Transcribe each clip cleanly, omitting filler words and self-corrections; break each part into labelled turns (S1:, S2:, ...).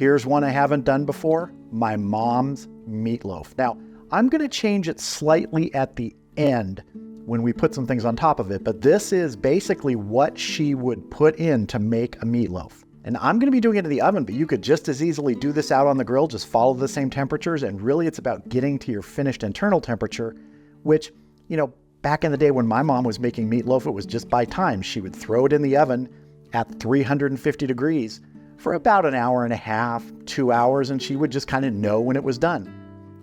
S1: Here's one I haven't done before, my mom's meatloaf. Now, I'm gonna change it slightly at the end when we put some things on top of it, but this is basically what she would put in to make a meatloaf. And I'm gonna be doing it in the oven, but you could just as easily do this out on the grill, just follow the same temperatures, and really it's about getting to your finished internal temperature, which, you know, back in the day when my mom was making meatloaf, it was just by time. She would throw it in the oven at 350 degrees for about an hour and a half, 2 hours, and she would just kind of know when it was done.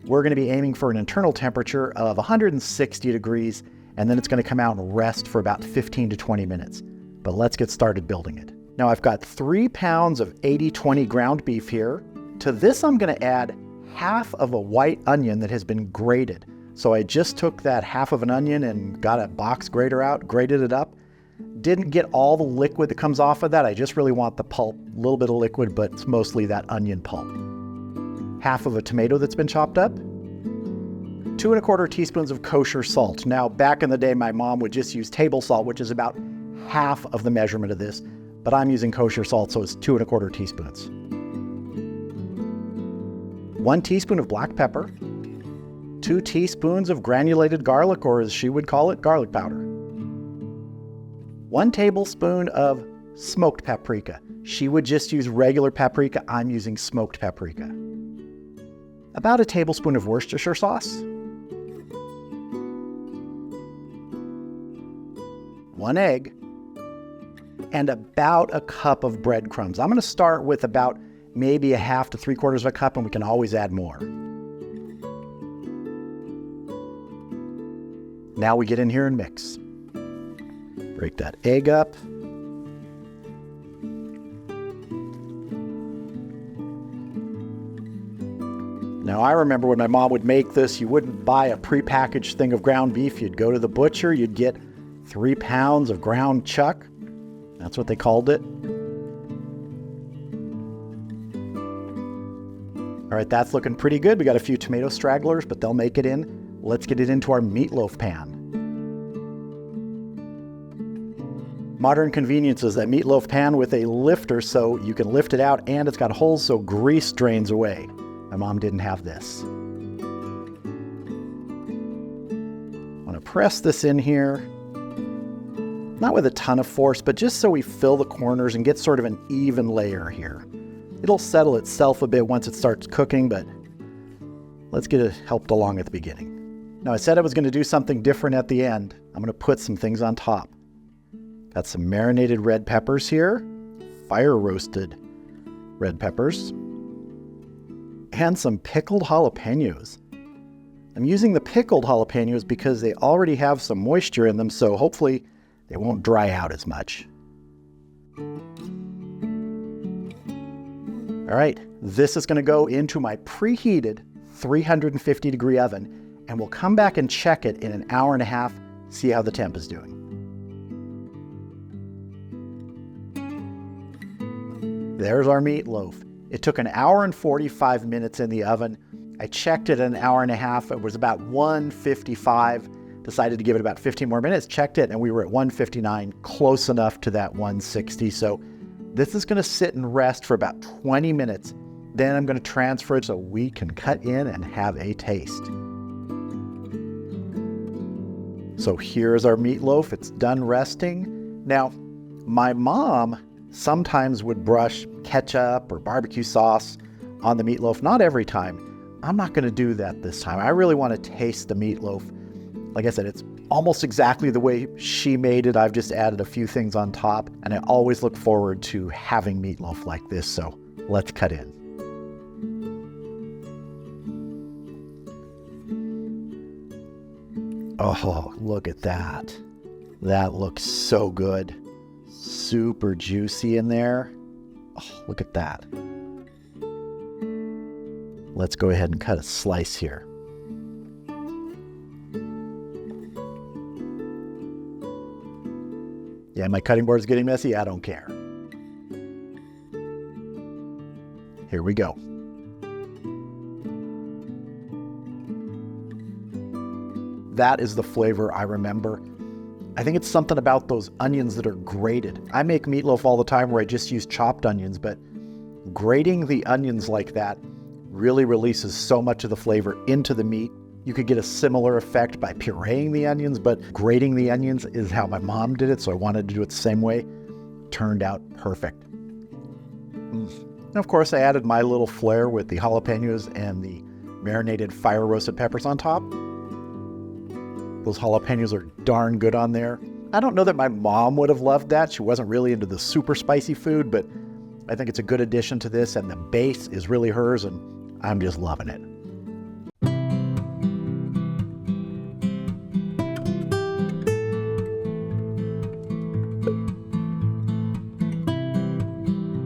S1: We're gonna be aiming for an internal temperature of 160 degrees, and then it's gonna come out and rest for about 15 to 20 minutes. But let's get started building it. Now I've got 3 pounds of 80/20 ground beef here. To this, I'm gonna add half of a white onion that has been grated. So I just took that half of an onion and got a box grater out, grated it up. Didn't get all the liquid that comes off of that. I just really want the pulp, a little bit of liquid, but it's mostly that onion pulp. Half of a tomato that's been chopped up. 2 1/4 teaspoons of kosher salt. Now, back in the day, my mom would just use table salt, which is about half of the measurement of this, but I'm using kosher salt, so it's 2 1/4 teaspoons. 1 teaspoon of black pepper. 2 teaspoons of granulated garlic, or as she would call it, garlic powder. 1 tablespoon of smoked paprika. She would just use regular paprika. I'm using smoked paprika. About a tablespoon of Worcestershire sauce. 1 egg. And about a cup of breadcrumbs. I'm going to start with about maybe a half to 3/4 of a cup, and we can always add more. Now we get in here and mix. Break that egg up. Now I remember when my mom would make this, you wouldn't buy a prepackaged thing of ground beef. You'd go to the butcher, you'd get 3 pounds of ground chuck. That's what they called it. All right, that's looking pretty good. We got a few tomato stragglers, but they'll make it in. Let's get it into our meatloaf pan. Modern convenience is that meatloaf pan with a lifter, so you can lift it out, and it's got holes so grease drains away. My mom didn't have this. I want to press this in here. Not with a ton of force, but just so we fill the corners and get sort of an even layer here. It'll settle itself a bit once it starts cooking, but let's get it helped along at the beginning. Now I said I was going to do something different at the end. I'm going to put some things on top. Got some marinated red peppers here, fire roasted red peppers, and some pickled jalapenos. I'm using the pickled jalapenos because they already have some moisture in them, so hopefully they won't dry out as much. All right, this is gonna go into my preheated 350 degree oven, and we'll come back and check it in an hour and a half, see how the temp is doing. There's our meatloaf. It took an hour and 45 minutes in the oven. I checked it an hour and a half. It was about 155. Decided to give it about 15 more minutes, checked it, and we were at 159, close enough to that 160. So this is gonna sit and rest for about 20 minutes. Then I'm gonna transfer it so we can cut in and have a taste. So here's our meatloaf. It's done resting. Now, my mom sometimes would brush ketchup or barbecue sauce on the meatloaf. Not every time. I'm not gonna do that this time. I really wanna taste the meatloaf. Like I said, it's almost exactly the way she made it. I've just added a few things on top, and I always look forward to having meatloaf like this, so let's cut in. Oh, look at that. That looks so good. Super juicy in there. Oh, look at that. Let's go ahead and cut a slice here. Yeah, my cutting board is getting messy. I don't care. Here we go. That is the flavor I remember. I think it's something about those onions that are grated. I make meatloaf all the time where I just use chopped onions, but Grating the onions like that really releases so much of the flavor into the meat. You could get a similar effect by pureeing the onions, but grating the onions is how my mom did it, so I wanted to do it the same way. Turned out perfect. And of course, I added my little flair with the jalapenos and the marinated fire roasted peppers on top. Those jalapenos are darn good on there. I don't know that my mom would have loved that. She wasn't really into the super spicy food, but I think it's a good addition to this, and the base is really hers, and I'm just loving it.